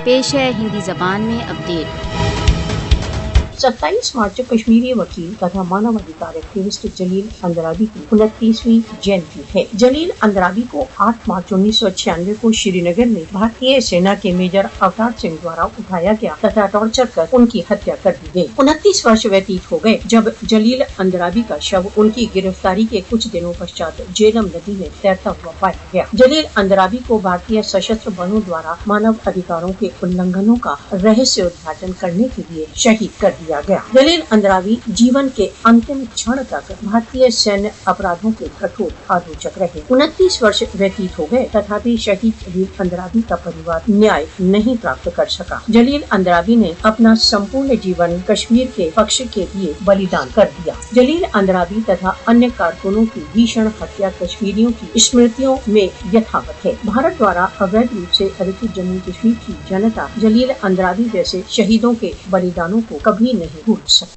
پیش ہے ہندی زبان میں اپڈیٹ۔ 27 مارچ کشمیری وکیل تथा मानव अधिकार एक्टिविस्ट जलील अंद्राबी की 29वीं जयंती है। जलील अंद्राबी को 8 मार्च 1996 को श्रीनगर में भारतीय सेना के मेजर अवतार सिंह द्वारा उठाया गया तथा टॉर्चर कर उनकी हत्या कर दी गई। 29 वर्ष व्यतीत हो गए जब जलील अंद्राबी का शव उनकी गिरफ्तारी के कुछ दिनों पश्चात झेलम नदी में तैरता हुआ पाया गया। जलील अंद्राबी को भारतीय सशस्त्र बलों द्वारा मानव अधिकारों के उल्लंघनों का रहस्य उद्घाटन करने के लिए शहीद कर दिया गया। जलील अंद्राबी जीवन के अंतिम क्षण तक भारतीय सैन्य अपराधों के कठोर आलोचक रहे। 29 वर्ष व्यतीत हो गए तथापि शहीद जलील अंद्राबी का परिवार न्याय नहीं प्राप्त कर सका। जलील अंद्राबी ने अपना संपूर्ण जीवन कश्मीर के पक्ष के लिए बलिदान कर दिया। जलील अंद्राबी तथा अन्य कारकुनों की भीषण हत्या कश्मीरियों की स्मृतियों में यथावत है। भारत द्वारा अवैध रूप से अधिकृत जम्मू कश्मीर की जनता जलील अंद्राबी जैसे शहीदों के बलिदानों को कभी नहीं भूल सकती।